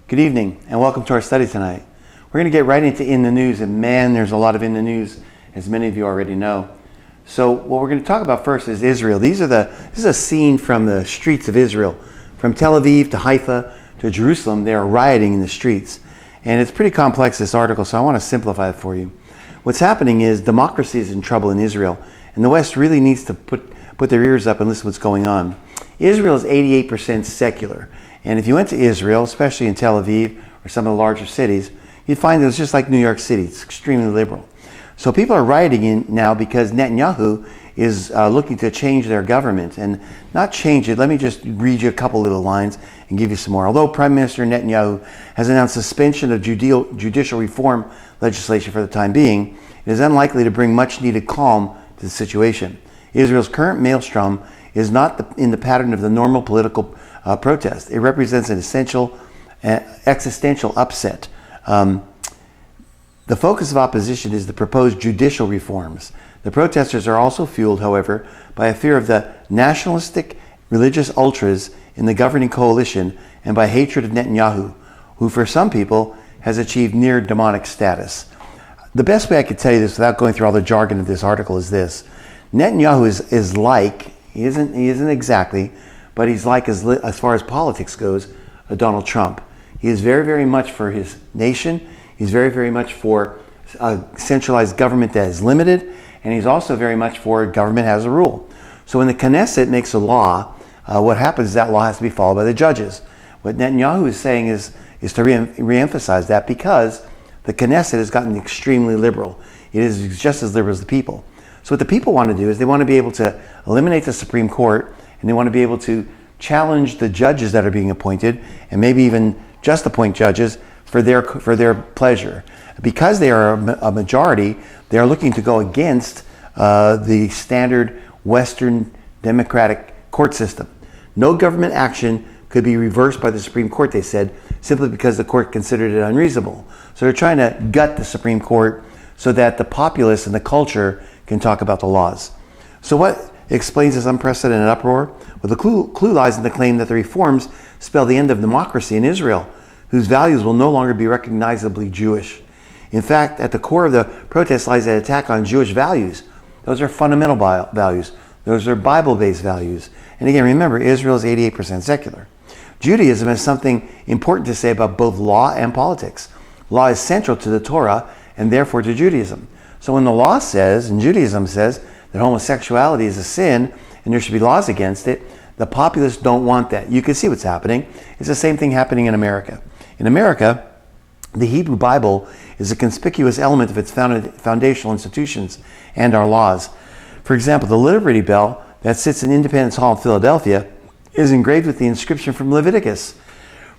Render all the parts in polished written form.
Good evening and welcome to our study tonight. We're going to get right into In the News, and man, there's a lot of In the News, as many of you already know. So what we're going to talk about first is Israel. This is a scene from the streets of Israel. From Tel Aviv to Haifa to Jerusalem, they are rioting in the streets. And it's pretty complex, this article, so I want to simplify it for you. What's happening is democracy is in trouble in Israel, and the West really needs to put their ears up and listen to what's going on. Israel is 88% secular. And if you went to Israel, especially in Tel Aviv or some of the larger cities, you'd find it was just like New York City. It's extremely liberal. So people are rioting in now because Netanyahu is looking to change their government. And not change it, let me just read you a couple little lines and give you some more. Although Prime Minister Netanyahu has announced suspension of judicial reform legislation for the time being, it is unlikely to bring much needed calm to the situation. Israel's current maelstrom is not in the pattern of the normal political protest. It represents an existential upset. The focus of opposition is the proposed judicial reforms. The protesters are also fueled, however, by a fear of the nationalistic religious ultras in the governing coalition and by hatred of Netanyahu, who for some people has achieved near demonic status. The best way I could tell you this without going through all the jargon of this article is this. Netanyahu is like, he isn't exactly, but he's like, as far as politics goes, a Donald Trump. He is very, very much for his nation. He's very, very much for a centralized government that is limited. And he's also very much for government has a rule. So when the Knesset makes a law, what happens is that law has to be followed by the judges. What Netanyahu is saying is to reemphasize that because the Knesset has gotten extremely liberal. It is just as liberal as the people. So what the people want to do is they want to be able to eliminate the Supreme Court, and they want to be able to challenge the judges that are being appointed, and maybe even just appoint judges for their pleasure. Because they are a majority, they are looking to go against the standard Western democratic court system. No government action could be reversed by the Supreme Court, they said, simply because the court considered it unreasonable. So they're trying to gut the Supreme Court so that the populace and the culture can talk about the laws. So what explains this unprecedented uproar? Well, the clue lies in the claim that the reforms spell the end of democracy in Israel, whose values will no longer be recognizably Jewish. In fact, at the core of the protest lies an attack on Jewish values. Those are fundamental values. Those are Bible-based values. And again, remember, Israel is 88% secular. Judaism has something important to say about both law and politics. Law is central to the Torah and therefore to Judaism. So when the law says, and Judaism says, that homosexuality is a sin and there should be laws against it, the populace don't want that. You can see what's happening. It's the same thing happening in America. In America, the Hebrew Bible is a conspicuous element of its foundational institutions and our laws. For example, the Liberty Bell that sits in Independence Hall in Philadelphia is engraved with the inscription from Leviticus: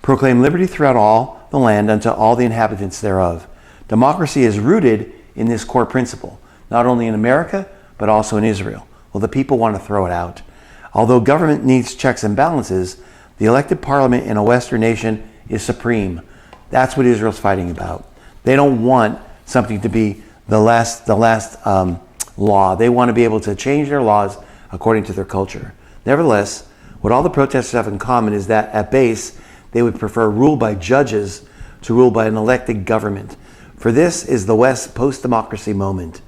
"Proclaim liberty throughout all the land unto all the inhabitants thereof." Democracy is rooted in this core principle, not only in America, but also in Israel. Well, the people want to throw it out. Although government needs checks and balances, the elected parliament in a Western nation is supreme. That's what Israel's fighting about. They don't want something to be the last law. They want to be able to change their laws according to their culture. Nevertheless, what all the protesters have in common is that at base, they would prefer rule by judges to rule by an elected government. For this is the West's post-democracy moment,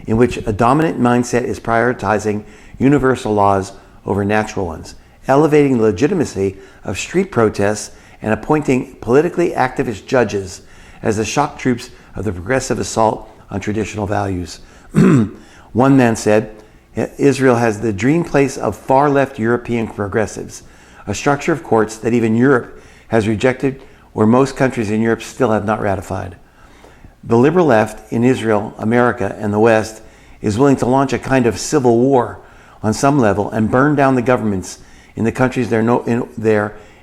in which a dominant mindset is prioritizing universal laws over natural ones, elevating the legitimacy of street protests and appointing politically activist judges as the shock troops of the progressive assault on traditional values. One man said, Israel has the dream place of far-left European progressives, a structure of courts that even Europe has rejected, or most countries in Europe still have not ratified. The liberal left in Israel, America, and the West is willing to launch a kind of civil war on some level and burn down the governments in the countries there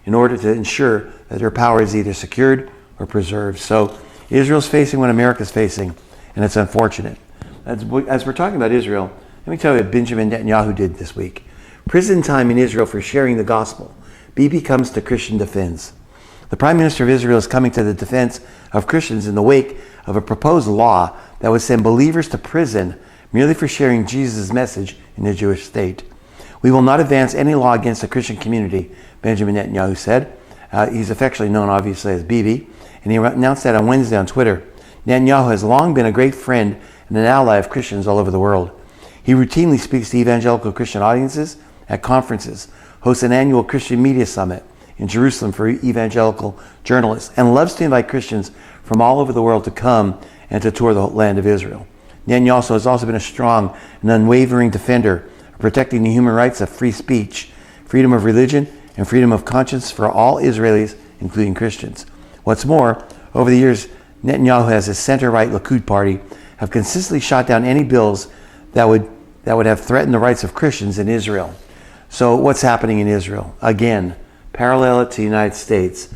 in order to ensure that their power is either secured or preserved. So Israel's facing what America's facing, and it's unfortunate. As we're talking about Israel, let me tell you what Benjamin Netanyahu did this week. Prison time in Israel for sharing the gospel. Bibi comes to Christian defense. The Prime Minister of Israel is coming to the defense of Christians in the wake of a proposed law that would send believers to prison merely for sharing Jesus' message in the Jewish state. We will not advance any law against the Christian community, Benjamin Netanyahu said. He's affectionately known, obviously, as Bibi. And he announced that on Wednesday on Twitter. Netanyahu has long been a great friend and an ally of Christians all over the world. He routinely speaks to evangelical Christian audiences at conferences, hosts an annual Christian media summit in Jerusalem for evangelical journalists, and loves to invite Christians from all over the world to come and to tour the land of Israel. Netanyahu has also been a strong and unwavering defender of protecting the human rights of free speech, freedom of religion, and freedom of conscience for all Israelis, including Christians. What's more, over the years, Netanyahu has his center-right Likud party have consistently shot down any bills that would have threatened the rights of Christians in Israel. So what's happening in Israel? Again, parallel it to the United States.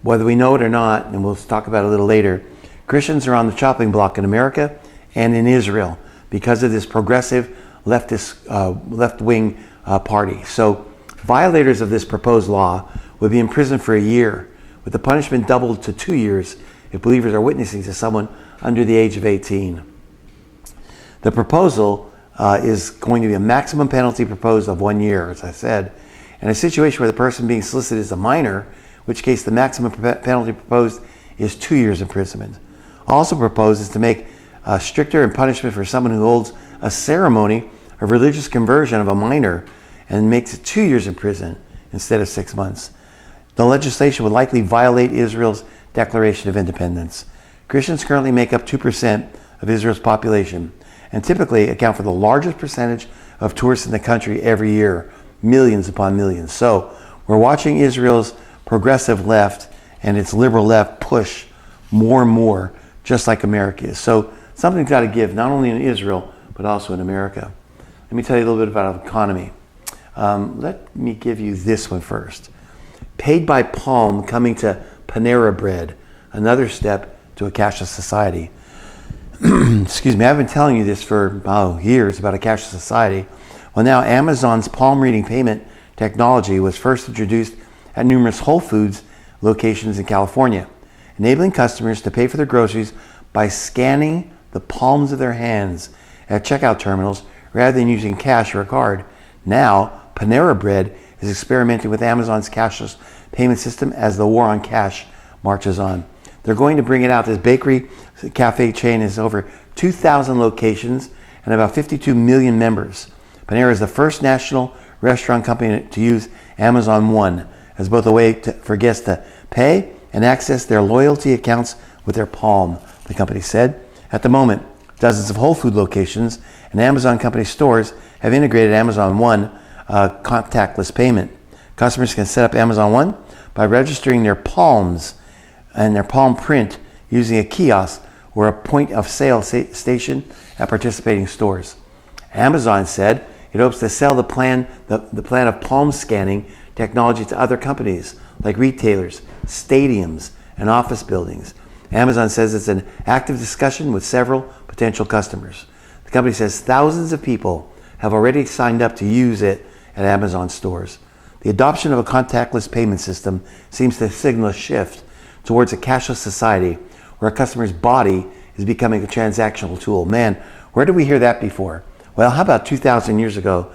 Whether we know it or not, and we'll talk about it a little later, Christians are on the chopping block in America and in Israel because of this progressive left-wing party. So violators of this proposed law would be imprisoned for a year, with the punishment doubled to 2 years if believers are witnessing to someone under the age of 18. The proposal is going to be a maximum penalty proposed of 1 year, as I said, and a situation where the person being solicited is a minor, in which case the maximum penalty proposed is 2 years imprisonment. Also proposed is to make stricter in punishment for someone who holds a ceremony of religious conversion of a minor and makes it 2 years in prison instead of 6 months. The legislation would likely violate Israel's Declaration of Independence. Christians currently make up 2% of Israel's population and typically account for the largest percentage of tourists in the country every year, millions upon millions. So we're watching Israel's progressive left and its liberal left push more and more, just like America is. So something's got to give, not only in Israel, but also in America. Let me tell you a little bit about the economy. Let me give you this one first. Paid by palm coming to Panera Bread, another step to a cashless society. Excuse me, I've been telling you this for years about a cashless society. Well, now Amazon's palm reading payment technology was first introduced at numerous Whole Foods locations in California, enabling customers to pay for their groceries by scanning the palms of their hands at checkout terminals rather than using cash or a card. Now, Panera Bread is experimenting with Amazon's cashless payment system as the war on cash marches on. They're going to bring it out. This bakery cafe chain has over 2,000 locations and about 52 million members. Panera is the first national restaurant company to use Amazon One as both a way for guests to pay and access their loyalty accounts with their palm, the company said. At the moment, dozens of Whole Food locations and Amazon company stores have integrated Amazon One contactless payment. Customers can set up Amazon One by registering their palms and their palm print using a kiosk or a point of sale station at participating stores. Amazon said it hopes to sell the plan of palm scanning technology to other companies like retailers, stadiums, and office buildings. Amazon says it's an active discussion with several potential customers. The company says thousands of people have already signed up to use it at Amazon stores. The adoption of a contactless payment system seems to signal a shift towards a cashless society where a customer's body is becoming a transactional tool. Man, where did we hear that before? Well, how about 2,000 years ago,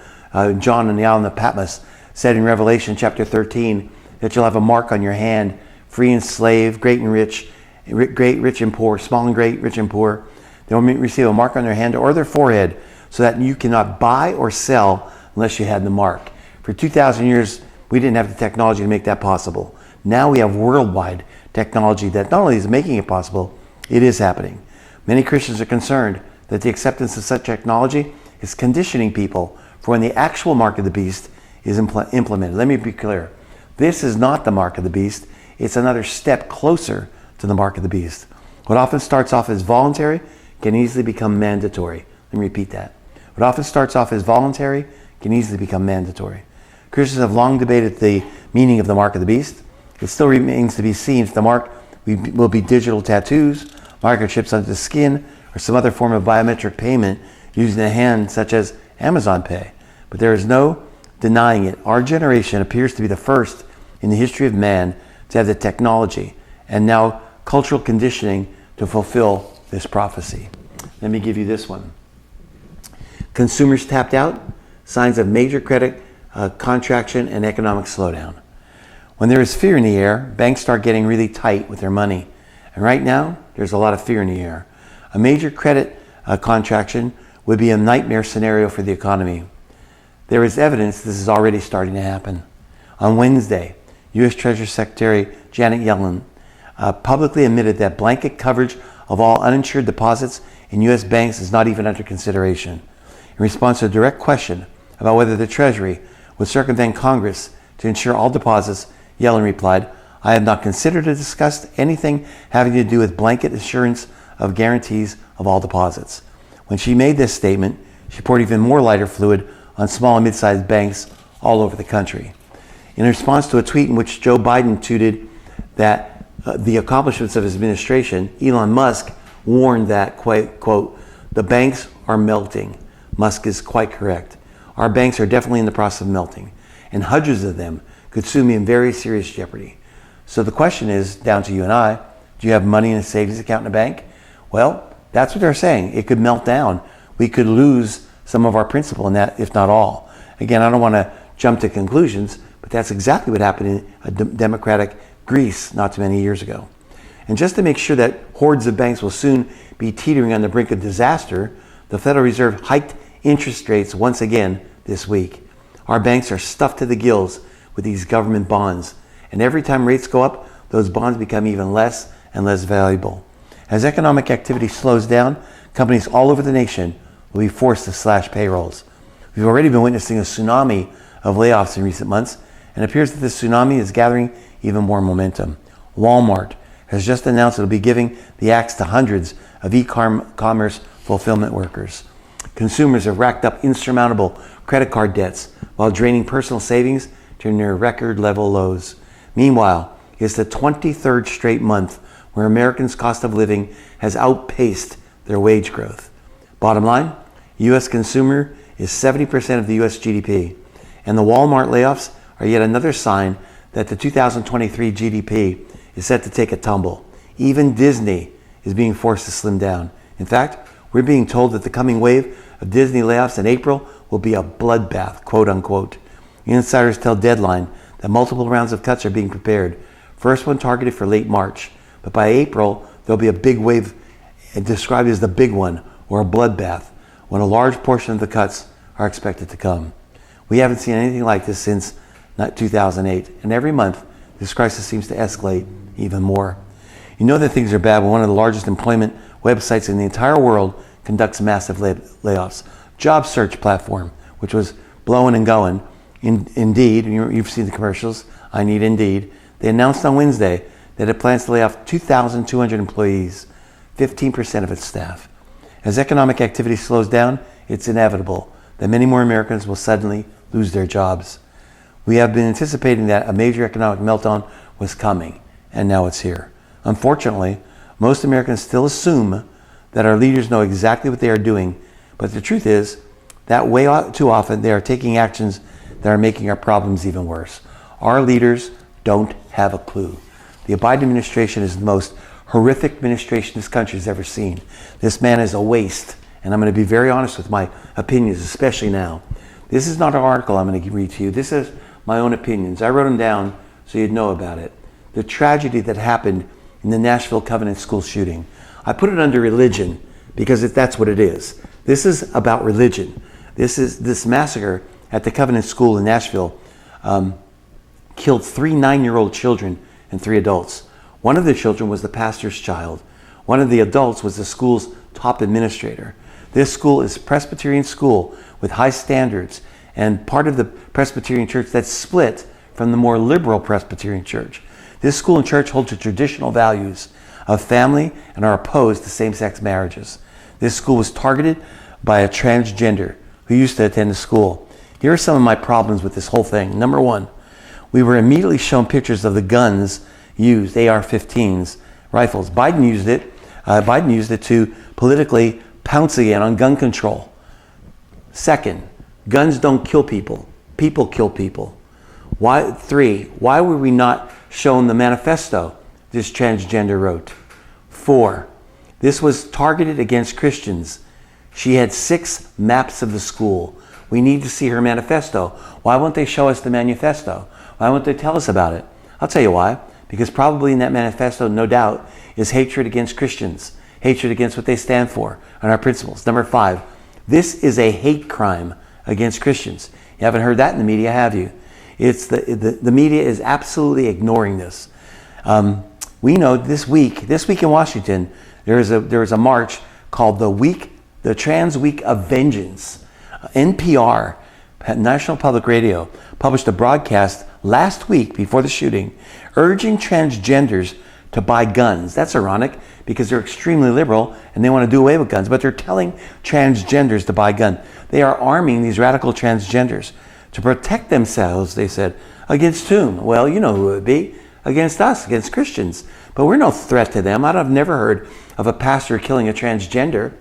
John on the island of Patmos said in Revelation chapter 13 that you'll have a mark on your hand, free and slave, great and rich, great, rich and poor, small and great, rich and poor. They'll receive a mark on their hand or their forehead so that you cannot buy or sell unless you had the mark. For 2,000 years, we didn't have the technology to make that possible. Now we have worldwide technology that not only is making it possible, it is happening. Many Christians are concerned that the acceptance of such technology is conditioning people for when the actual mark of the beast is implemented. Let me be clear. This is not the mark of the beast. It's another step closer to the mark of the beast. What often starts off as voluntary can easily become mandatory. Let me repeat that. What often starts off as voluntary can easily become mandatory. Christians have long debated the meaning of the mark of the beast. It still remains to be seen if the mark will be digital tattoos, microchips under the skin, or some other form of biometric payment using the hand, such as Amazon Pay. But there is no denying it. Our generation appears to be the first in the history of man to have the technology and now cultural conditioning to fulfill this prophecy. Let me give you this one. Consumers tapped out, signs of major credit contraction and economic slowdown. When there is fear in the air, banks start getting really tight with their money. And right now, there's a lot of fear in the air. A major credit contraction would be a nightmare scenario for the economy. There is evidence this is already starting to happen. On Wednesday, U.S. Treasury Secretary Janet Yellen publicly admitted that blanket coverage of all uninsured deposits in U.S. banks is not even under consideration. In response to a direct question about whether the Treasury would circumvent Congress to insure all deposits, Yellen replied, "I have not considered or discussed anything having to do with blanket assurance of guarantees of all deposits." When she made this statement, she poured even more lighter fluid on small and mid-sized banks all over the country. In response to a tweet in which Joe Biden tweeted that the accomplishments of his administration, Elon Musk warned that, quote, "the banks are melting." Musk is quite correct. Our banks are definitely in the process of melting, and hundreds of them could soon be in very serious jeopardy. So the question is, down to you and I, do you have money in a savings account in a bank? Well, that's what they're saying. It could melt down. We could lose some of our principal in that, if not all. Again, I don't want to jump to conclusions, but that's exactly what happened in a democratic Greece not too many years ago. And just to make sure that hordes of banks will soon be teetering on the brink of disaster, the Federal Reserve hiked interest rates once again this week. Our banks are stuffed to the gills with these government bonds, and every time rates go up, those bonds become even less and less valuable. As economic activity slows down, companies all over the nation will be forced to slash payrolls. We've already been witnessing a tsunami of layoffs in recent months, and it appears that this tsunami is gathering even more momentum. Walmart has just announced it'll be giving the axe to hundreds of e-commerce fulfillment workers. Consumers have racked up insurmountable credit card debts while draining personal savings to near record level lows. Meanwhile, it's the 23rd straight month where Americans' cost of living has outpaced their wage growth. Bottom line, U.S. consumer is 70% of the U.S. GDP, and the Walmart layoffs are yet another sign that the 2023 GDP is set to take a tumble. Even Disney is being forced to slim down. In fact, we're being told that the coming wave of Disney layoffs in April will be a bloodbath, quote unquote. Insiders tell Deadline that multiple rounds of cuts are being prepared. First one targeted for late March, but by April, there'll be a big wave described as the big one, or a bloodbath, when a large portion of the cuts are expected to come. We haven't seen anything like this since 2008, and every month, this crisis seems to escalate even more. You know that things are bad when one of the largest employment websites in the entire world conducts massive layoffs. Job search platform, which was blowing and going. Indeed, you've seen the commercials, I need Indeed. They announced on Wednesday that it plans to lay off 2,200 employees, 15% of its staff. As economic activity slows down, it's inevitable that many more Americans will suddenly lose their jobs. We have been anticipating that a major economic meltdown was coming, and now it's here. Unfortunately, most Americans still assume that our leaders know exactly what they are doing, but the truth is that way too often they are taking actions that are making our problems even worse. Our leaders don't have a clue. The Biden administration is the most horrific administration this country has ever seen. This man is a waste, and I'm going to be very honest with my opinions, especially now. This is not an article I'm going to read to you. This is my own opinions. I wrote them down so you'd know about it. The tragedy that happened in the Nashville Covenant School shooting. I put it under religion because that's what it is. This is about religion. This massacre at the Covenant School in Nashville killed 3 9-year-old children and 3 adults. One of the children was the pastor's child. One of the adults was the school's top administrator. This school is a Presbyterian school with high standards and part of the Presbyterian church that's split from the more liberal Presbyterian church. This school and church hold to traditional values of family and are opposed to same-sex marriages. This school was targeted by a transgender who used to attend the school. Here are some of my problems with this whole thing. Number one, we were immediately shown pictures of the guns used, AR-15s, rifles. Biden used it to politically pounce again on gun control. Second, guns don't kill people. People kill people. Why were we not shown the manifesto this transgender wrote? 4, this was targeted against Christians. She had 6 maps of the school. We need to see her manifesto. Why won't they show us the manifesto? Why won't they tell us about it? I'll tell you why. Because probably in that manifesto, no doubt, is hatred against Christians, hatred against what they stand for and our principles. Number 5, this is a hate crime against Christians. You haven't heard that in the media, have you? It's the media is absolutely ignoring this. We know this week in Washington, there is a march called the Trans Week of Vengeance. NPR, National Public Radio, published a broadcast last week before the shooting, urging transgenders to buy guns. That's ironic because they're extremely liberal and they want to do away with guns, but they're telling transgenders to buy guns. They are arming these radical transgenders to protect themselves, they said. Against whom? Well, you know who it would be. Against us, against Christians. But we're no threat to them. I've never heard of a pastor killing a transgender.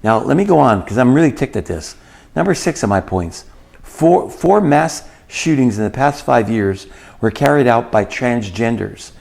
Now, let me go on because I'm really ticked at this. Number 6 of my points. Four mass shootings in the past 5 years were carried out by transgenders.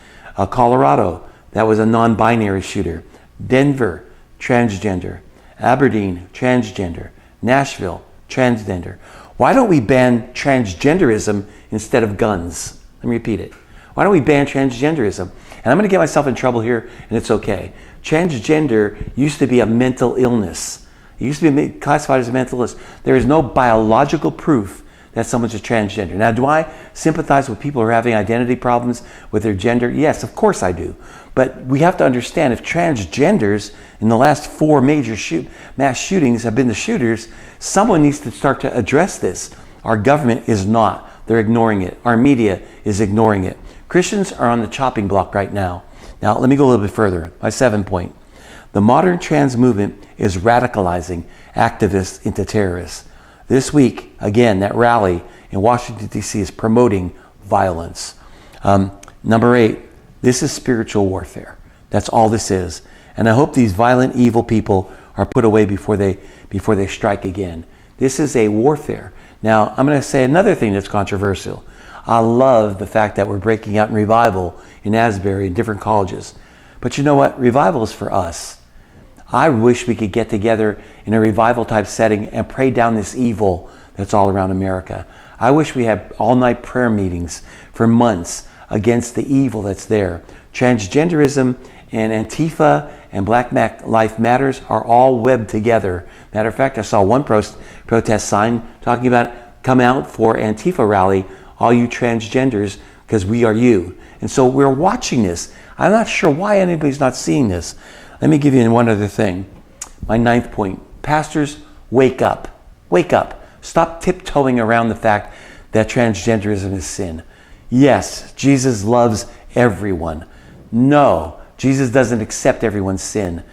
Colorado, that was a non-binary shooter. Denver, transgender. Aberdeen, transgender. Nashville, transgender. Why don't we ban transgenderism instead of guns? Let me repeat it. Why don't we ban transgenderism? And I'm going to get myself in trouble here, and it's okay. Transgender used to be a mental illness. It used to be classified as a mental illness. There is no biological proof that someone's a transgender. Now, do I sympathize with people who are having identity problems with their gender? Yes, of course I do. But we have to understand if transgenders in the last 4 major mass shootings have been the shooters, someone needs to start to address this. Our government is not. They're ignoring it. Our media is ignoring it. Christians are on the chopping block right now. Now, let me go a little bit further. My 7th point. The modern trans movement is radicalizing activists into terrorists. This week, again, that rally in Washington, D.C. is promoting violence. Number 8, this is spiritual warfare. That's all this is. And I hope these violent, evil people are put away before they strike again. This is a warfare. Now, I'm going to say another thing that's controversial. I love the fact that we're breaking out in revival in Asbury and different colleges. But you know what? Revival is for us. I wish we could get together in a revival type setting and pray down this evil that's all around America. I wish we had all-night prayer meetings for months against the evil that's there. Transgenderism and Antifa and Black Lives Matters are all webbed together. Matter of fact, I saw one protest sign talking about come out for Antifa rally, all you transgenders, because we are you. And so we're watching this. I'm not sure why anybody's not seeing this. Let me give you one other thing. My 9th point. Pastors, wake up. Wake up. Stop tiptoeing around the fact that transgenderism is sin. Yes, Jesus loves everyone. No, Jesus doesn't accept everyone's sin.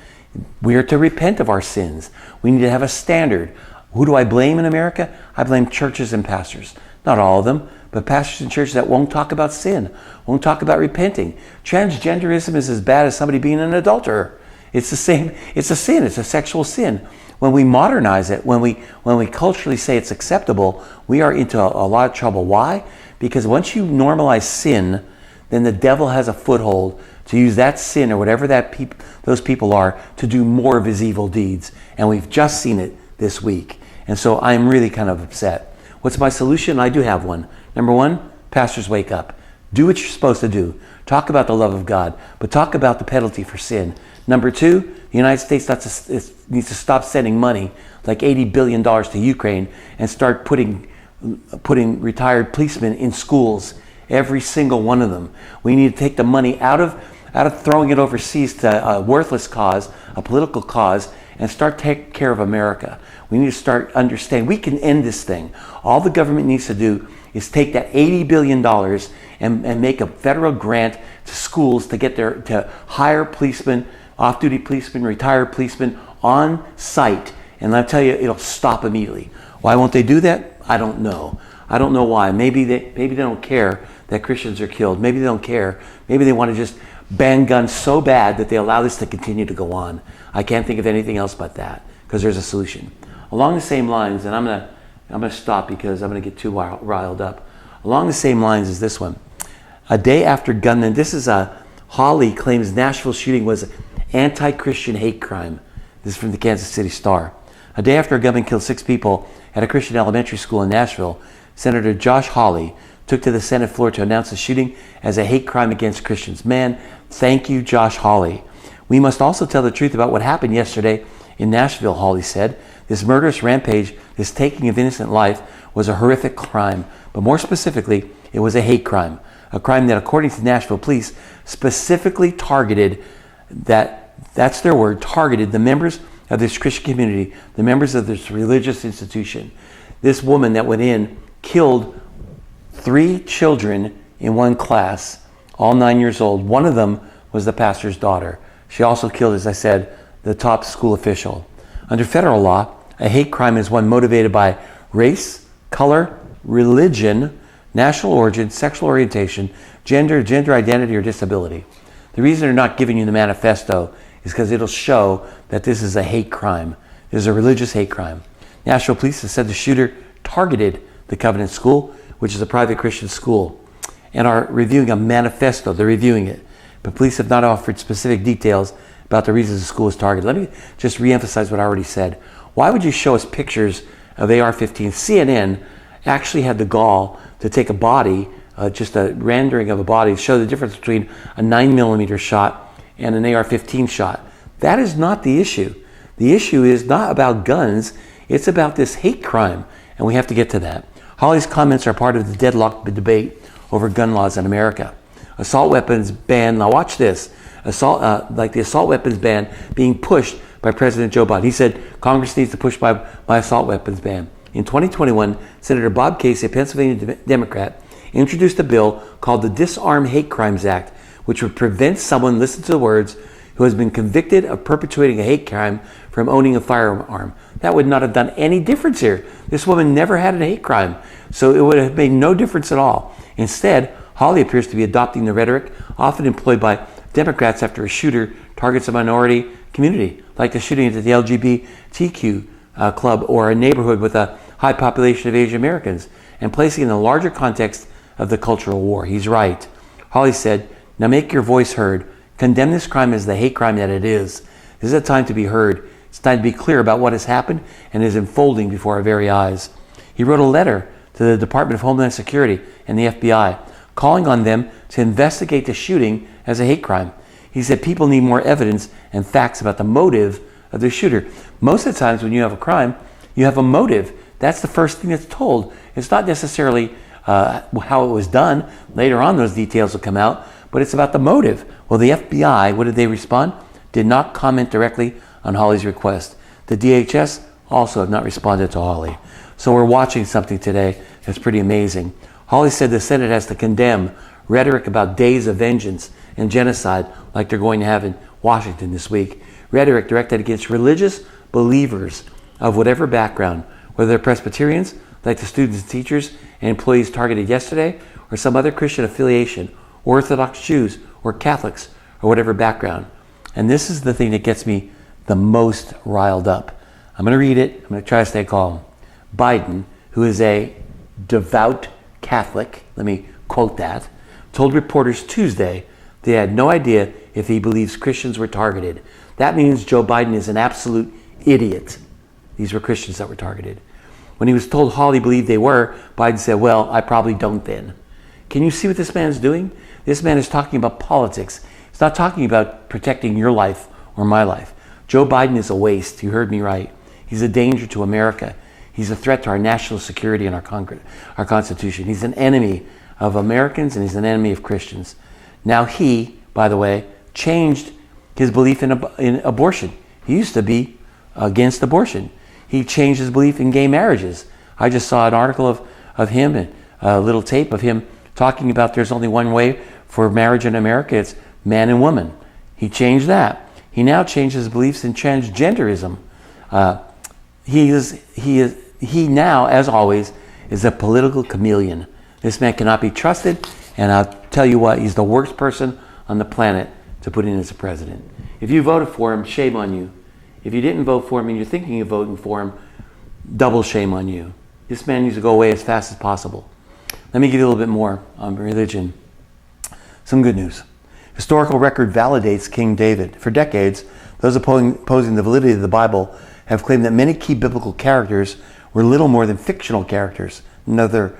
We are to repent of our sins. We need to have a standard. Who do I blame in America? I blame churches and pastors. Not all of them, but pastors and churches that won't talk about sin, won't talk about repenting. Transgenderism is as bad as somebody being an adulterer. It's the same. It's a sin. It's a sexual sin. When we modernize it, when we culturally say it's acceptable, we are into a lot of trouble. Why? Because once you normalize sin, then the devil has a foothold to use that sin or whatever those people are to do more of his evil deeds. And we've just seen it this week. And so I'm really kind of upset. What's my solution? I do have one. Number 1, pastors, wake up. Do what you're supposed to do. Talk about the love of God, but talk about the penalty for sin. Number 2, the United States needs to stop sending money, like $80 billion to Ukraine, and start putting retired policemen in schools, every single one of them. We need to take the money out of throwing it overseas to a worthless cause, a political cause, and start taking care of America. We need to start understanding we can end this thing. All the government needs to do is take that $80 billion and make a federal grant to schools to hire policemen, off-duty policemen, retired policemen on site. And I'll tell you, it'll stop immediately. Why won't they do that? I don't know. I don't know why. Maybe they don't care that Christians are killed. Maybe they don't care. Maybe they want to just ban guns so bad that they allow this to continue to go on. I can't think of anything else but that, because there's a solution. Along the same lines, and I'm gonna stop because I'm gonna get too riled up. Along the same lines as this one. A day after gunmen, this is Hawley claims Nashville shooting was anti-Christian hate crime. This is from the Kansas City Star. A day after a gunman killed 6 people at a Christian elementary school in Nashville, Senator Josh Hawley took to the Senate floor to announce the shooting as a hate crime against Christians. Man, thank you, Josh Hawley. We must also tell the truth about what happened yesterday in Nashville, Hawley said. This murderous rampage, this taking of innocent life, was a horrific crime. But more specifically, it was a hate crime. A crime that, according to Nashville police, specifically targeted, that's their word, targeted the members of this Christian community, the members of this religious institution. This woman that went in killed 3 children in one class, all 9 years old. One of them was the pastor's daughter. She also killed, as I said, the top school official. Under federal law, a hate crime is one motivated by race, color, religion, national origin, sexual orientation, gender identity, or disability. The reason they're not giving you the manifesto is because it'll show that this is a hate crime. This is a religious hate crime. Nashville police have said the shooter targeted the Covenant School, which is a private Christian school, and are reviewing a manifesto. They're reviewing it. But police have not offered specific details about the reasons the school is targeted. Let me just reemphasize what I already said. Why would you show us pictures of AR-15? CNN actually had the gall to take a body, just a rendering of a body, to show the difference between a 9mm shot and an AR-15 shot. That is not the issue. The issue is not about guns. It's about this hate crime, and we have to get to that. Hawley's comments are part of the deadlocked debate over gun laws in America. Assault weapons ban, now watch this, like the assault weapons ban being pushed by President Joe Biden. He said Congress needs to push my assault weapons ban. In 2021, Senator Bob Casey, a Pennsylvania Democrat, introduced a bill called the Disarm Hate Crimes Act, which would prevent someone, listen to the words, who has been convicted of perpetuating a hate crime from owning a firearm. That would not have done any difference here. This woman never had a hate crime, so it would have made no difference at all. Instead, Hawley appears to be adopting the rhetoric often employed by Democrats after a shooter targets a minority community, like the shooting at the LGBTQ club or a neighborhood with a high population of Asian Americans, and placing it in the larger context of the cultural war. He's right. Hawley said, now make your voice heard. Condemn this crime as the hate crime that it is. This is a time to be heard. It's time to be clear about what has happened and is unfolding before our very eyes. He wrote a letter to the Department of Homeland Security and the FBI, calling on them to investigate the shooting as a hate crime. He said people need more evidence and facts about the motive of the shooter. Most of the times when you have a crime, you have a motive. That's the first thing that's told. It's not necessarily how it was done. Later on, those details will come out, but it's about the motive. Well, the FBI, what did they respond? Did not comment directly on Hawley's request. The DHS also have not responded to Hawley. So we're watching something today that's pretty amazing. Hawley said the Senate has to condemn rhetoric about days of vengeance and genocide like they're going to have in Washington this week. Rhetoric directed against religious believers of whatever background, whether they're Presbyterians, like the students and teachers and employees targeted yesterday, or some other Christian affiliation, or Orthodox Jews, or Catholics, or whatever background. And this is the thing that gets me the most riled up. I'm going to read it. I'm going to try to stay calm. Biden, who is a devout Catholic, let me quote that, told reporters Tuesday they had no idea if he believes Christians were targeted. That means Joe Biden is an absolute idiot. These were Christians that were targeted. When he was told Hawley believed they were, Biden said, well, I probably don't then. Can you see what this man is doing? This man is talking about politics. He's not talking about protecting your life or my life. Joe Biden is a waste. You heard me right. He's a danger to America. He's a threat to our national security and our Constitution. He's an enemy of Americans and he's an enemy of Christians. Now he, by the way, changed his belief in abortion. He used to be against abortion. He changed his belief in gay marriages. I just saw an article of him and a little tape of him talking about there's only one way for marriage in America. It's man and woman. He changed that. He now changed his beliefs in transgenderism. He now, as always, is a political chameleon. This man cannot be trusted, and I'll tell you what, he's the worst person on the planet to put in as a president. If you voted for him, shame on you. If you didn't vote for him and you're thinking of voting for him, double shame on you. This man needs to go away as fast as possible. Let me give you a little bit more on religion. Some good news. Historical record validates King David. For decades, those opposing the validity of the Bible have claimed that many key biblical characters were little more than fictional characters, another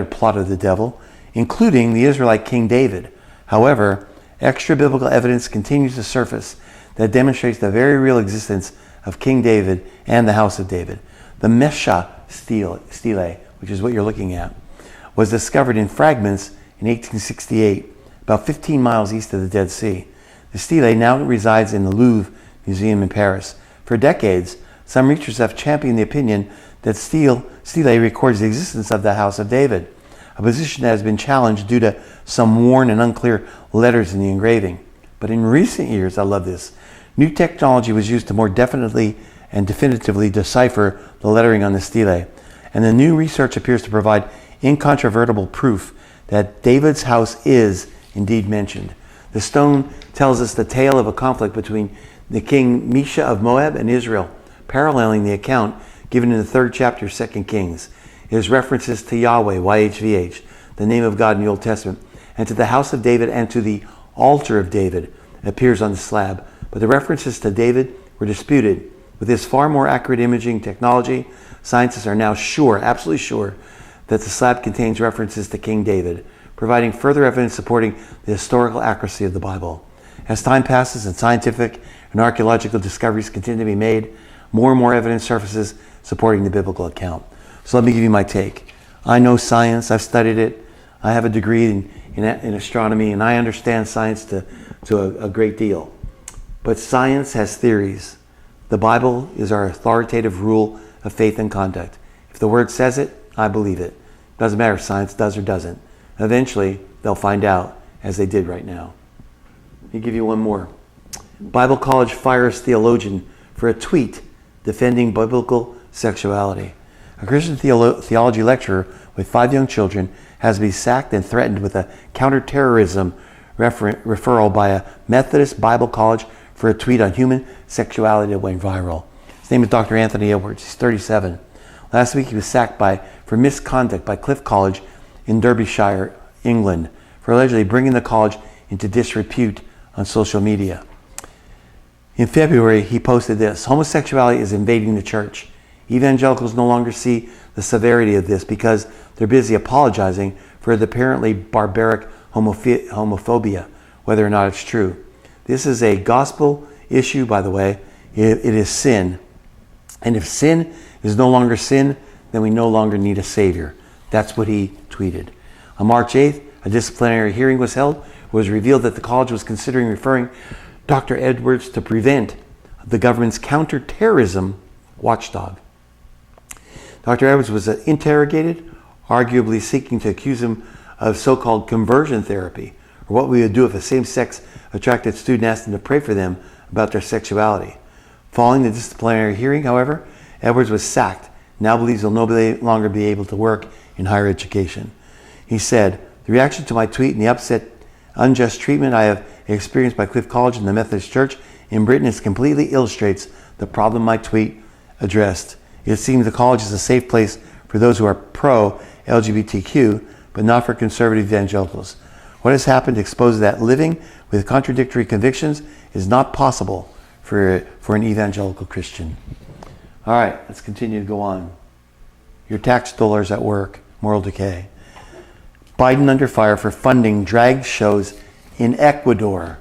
plot of the devil. including the Israelite King David. However, extra biblical evidence continues to surface that demonstrates the very real existence of King David and the house of David. The Mesha stele, which is what you're looking at, was discovered in fragments in 1868, about 15 miles east of the Dead Sea. The stele now resides in the Louvre Museum in Paris. For decades, some researchers have championed the opinion that stele records the existence of the house of David, a position that has been challenged due to some worn and unclear letters in the engraving. But in recent years, I love this, new technology was used to more definitely and definitively decipher the lettering on the stele, and the new research appears to provide incontrovertible proof that David's house is indeed mentioned. The stone tells us the tale of a conflict between the king Mesha of Moab and Israel, paralleling the account given in the 3rd chapter of 2 Kings. It is references to Yahweh, YHVH, the name of God in the Old Testament, and to the house of David and to the altar of David appears on the slab. But the references to David were disputed. With this far more accurate imaging technology, scientists are now sure, absolutely sure, that the slab contains references to King David, providing further evidence supporting the historical accuracy of the Bible. As time passes and scientific and archaeological discoveries continue to be made, more and more evidence surfaces supporting the biblical account. So let me give you my take. I know science, I've studied it, I have a degree in astronomy, and I understand science to a great deal. But science has theories. The Bible is our authoritative rule of faith and conduct. If the Word says it, I believe it. Doesn't matter if science does or doesn't. Eventually, they'll find out, as they did right now. Let me give you one more. Bible College fires theologian for a tweet defending biblical sexuality. A Christian theology lecturer with 5 young children has been sacked and threatened with a counterterrorism referral by a Methodist Bible College for a tweet on human sexuality that went viral. His name is Dr. Anthony Edwards. He's 37. Last week he was sacked for misconduct by Cliff College in Derbyshire, England, for allegedly bringing the college into disrepute on social media. In February, he posted this: homosexuality is invading the church. Evangelicals no longer see the severity of this because they're busy apologizing for the apparently barbaric homophobia, whether or not it's true. This is a gospel issue, by the way. It is sin. And if sin is no longer sin, then we no longer need a savior. That's what he tweeted. On March 8th, a disciplinary hearing was held. It was revealed that the college was considering referring Dr. Edwards to prevent the government's counterterrorism watchdog. Dr. Edwards was interrogated, arguably seeking to accuse him of so-called conversion therapy, or what we would do if a same-sex attracted student asked him to pray for them about their sexuality. Following the disciplinary hearing, however, Edwards was sacked, now believes he'll no longer be able to work in higher education. He said, "The reaction to my tweet and the unjust treatment I have experienced by Cliff College and the Methodist Church in Britain completely illustrates the problem my tweet addressed. It seems the college is a safe place for those who are pro-LGBTQ, but not for conservative evangelicals. What has happened exposes that living with contradictory convictions is not possible for an evangelical Christian." All right, let's continue to go on. Your tax dollars at work, moral decay. Biden under fire for funding drag shows in Ecuador.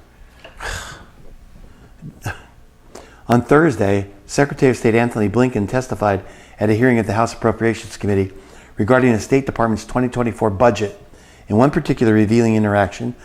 On Thursday, Secretary of State Anthony Blinken testified at a hearing at the House Appropriations Committee regarding the State Department's 2024 budget. In one particular revealing interaction,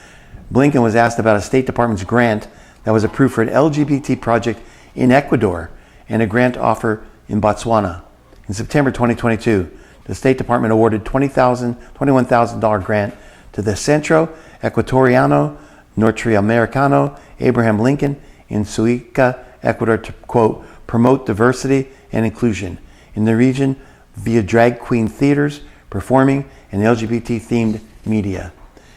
Blinken was asked about a State Department's grant that was approved for an LGBT project in Ecuador and a grant offer in Botswana. In September 2022, the State Department awarded $21,000 grant to the Centro Ecuatoriano Norteamericano Abraham Lincoln in Suica, Ecuador, to, quote, promote diversity and inclusion in the region via drag queen theaters, performing, and LGBT-themed media.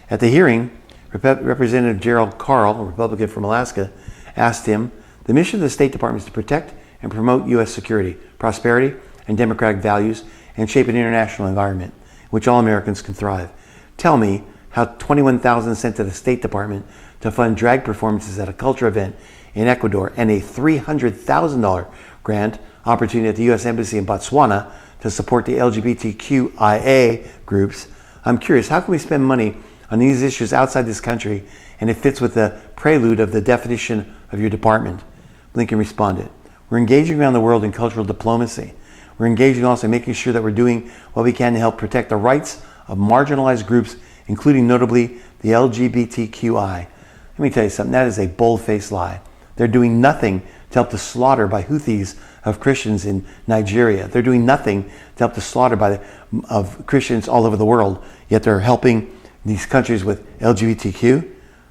At the hearing, Representative Gerald Carl, a Republican from Alaska, asked him, "The mission of the State Department is to protect and promote U.S. security, prosperity, and democratic values, and shape an international environment in which all Americans can thrive. Tell me how $21,000 sent to the State Department to fund drag performances at a culture event in Ecuador and a $300,000 grant opportunity at the U.S. Embassy in Botswana to support the LGBTQIA groups I'm curious, how can we spend money on these issues outside this country and it fits with the prelude of the definition of your department? Blinken responded, we're engaging around the world in cultural diplomacy. We're engaging also in making sure that we're doing what we can to help protect the rights of marginalized groups, including notably the LGBTQI. Let me tell you something, that is a bold-faced lie. They're doing nothing to help the slaughter by Houthis of Christians in Nigeria. They're doing nothing to help the slaughter of Christians all over the world, yet they're helping these countries with LGBTQ.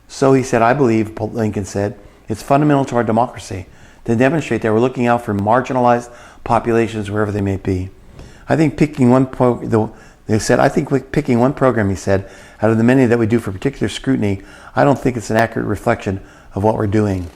So he said, I believe, Blinken said, it's fundamental to our democracy to demonstrate that we're looking out for marginalized populations wherever they may be. I think picking one program, he said, out of the many that we do for particular scrutiny, I don't think it's an accurate reflection of what we're doing.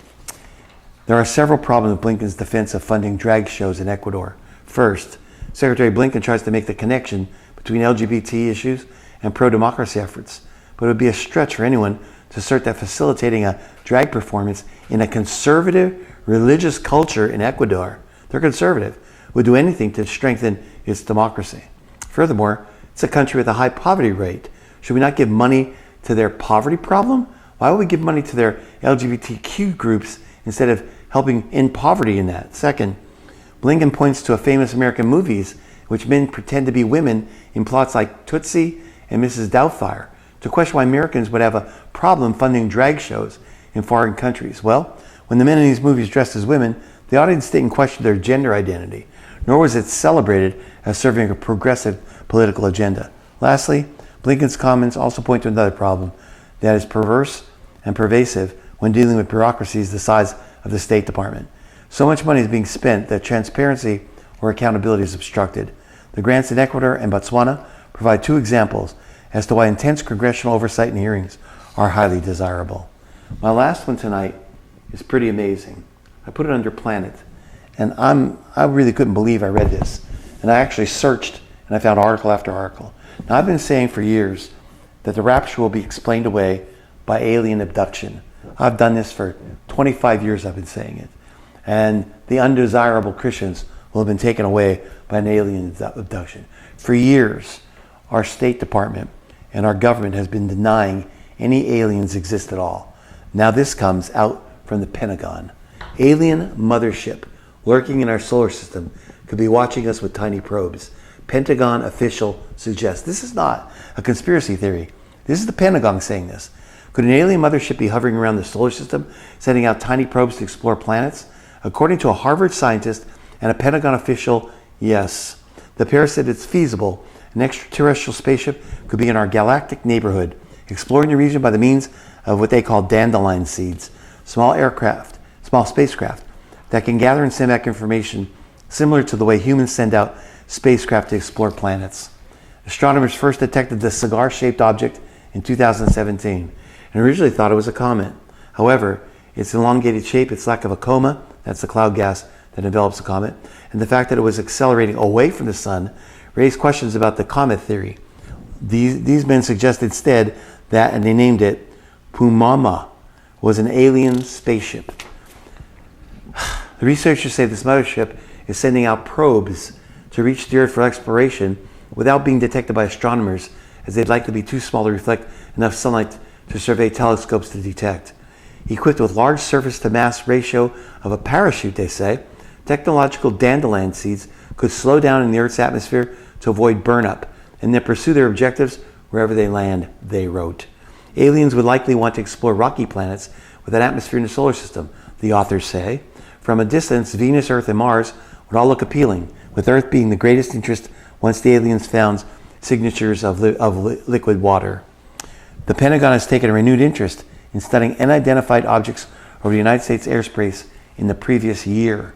There are several problems with Blinken's defense of funding drag shows in Ecuador. First, Secretary Blinken tries to make the connection between LGBT issues and pro-democracy efforts, but it would be a stretch for anyone to assert that facilitating a drag performance in a conservative religious culture in Ecuador, they're conservative, would do anything to strengthen its democracy. Furthermore, it's a country with a high poverty rate. Should we not give money to their poverty problem? Why would we give money to their LGBTQ groups instead of helping end poverty in that? Second, Blinken points to a famous American movies in which men pretend to be women in plots like Tootsie and Mrs. Doubtfire to question why Americans would have a problem funding drag shows in foreign countries. Well, when the men in these movies dressed as women, the audience didn't question their gender identity, nor was it celebrated as serving a progressive political agenda. Lastly, Blinken's comments also point to another problem that is perverse and pervasive when dealing with bureaucracies the size of the State Department. So much money is being spent that transparency or accountability is obstructed. The grants in Ecuador and Botswana provide two examples as to why intense congressional oversight and hearings are highly desirable. My last one tonight is pretty amazing. I put it under Planet, and I really couldn't believe I read this. And I actually searched, and I found article after article. Now, I've been saying for years that the rapture will be explained away by alien abduction. I've done this for 25 years, I've been saying it. And the undesirable Christians will have been taken away by an alien abduction. For years, our State Department and our government has been denying any aliens exist at all. Now this comes out from the Pentagon. Alien mothership lurking in our solar system could be watching us with tiny probes. Pentagon official suggests. This is not a conspiracy theory. This is the Pentagon saying this. Could an alien mothership be hovering around the solar system, sending out tiny probes to explore planets? According to a Harvard scientist and a Pentagon official, yes. The pair said it's feasible. An extraterrestrial spaceship could be in our galactic neighborhood, exploring the region by the means of what they call dandelion seeds, small spacecraft that can gather and send back information similar to the way humans send out spacecraft to explore planets. Astronomers first detected the cigar-shaped object in 2017 and originally thought it was a comet. However, its elongated shape, its lack of a coma, that's the cloud gas that envelops a comet, and the fact that it was accelerating away from the sun raised questions about the comet theory. These men suggested instead that, and they named it Pumama, was an alien spaceship. The researchers say this mothership is sending out probes to reach the Earth for exploration without being detected by astronomers, as they'd likely be too small to reflect enough sunlight to survey telescopes to detect. Equipped with large surface-to-mass ratio of a parachute, they say, technological dandelion seeds could slow down in the Earth's atmosphere to avoid burnup and then pursue their objectives wherever they land, they wrote. Aliens would likely want to explore rocky planets with an atmosphere in the solar system, the authors say. From a distance, Venus, Earth, and Mars would all look appealing, with Earth being the greatest interest once the aliens found signatures of liquid water. The Pentagon has taken a renewed interest in studying unidentified objects over the United States airspace in the previous year.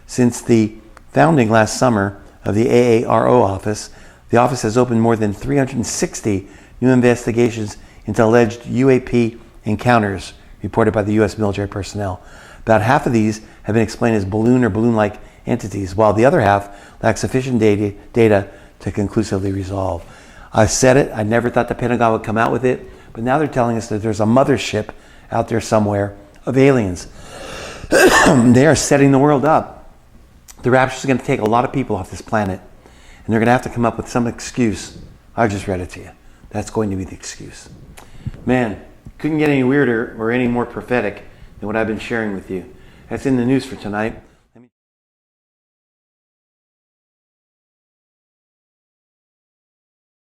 Since the founding last summer of the AARO office, the office has opened more than 360 new investigations into alleged UAP encounters reported by the U.S. military personnel. About half of these have been explained as balloon or balloon-like entities, while the other half lack sufficient data to conclusively resolve. I said it, I never thought the Pentagon would come out with it, but now they're telling us that there's a mothership out there somewhere of aliens. They are setting the world up. The rapture is going to take a lot of people off this planet, and they're going to have to come up with some excuse. I just read it to you. that's going to be the excuse. Man, couldn't get any weirder or any more prophetic than what I've been sharing with you. That's in the news for tonight.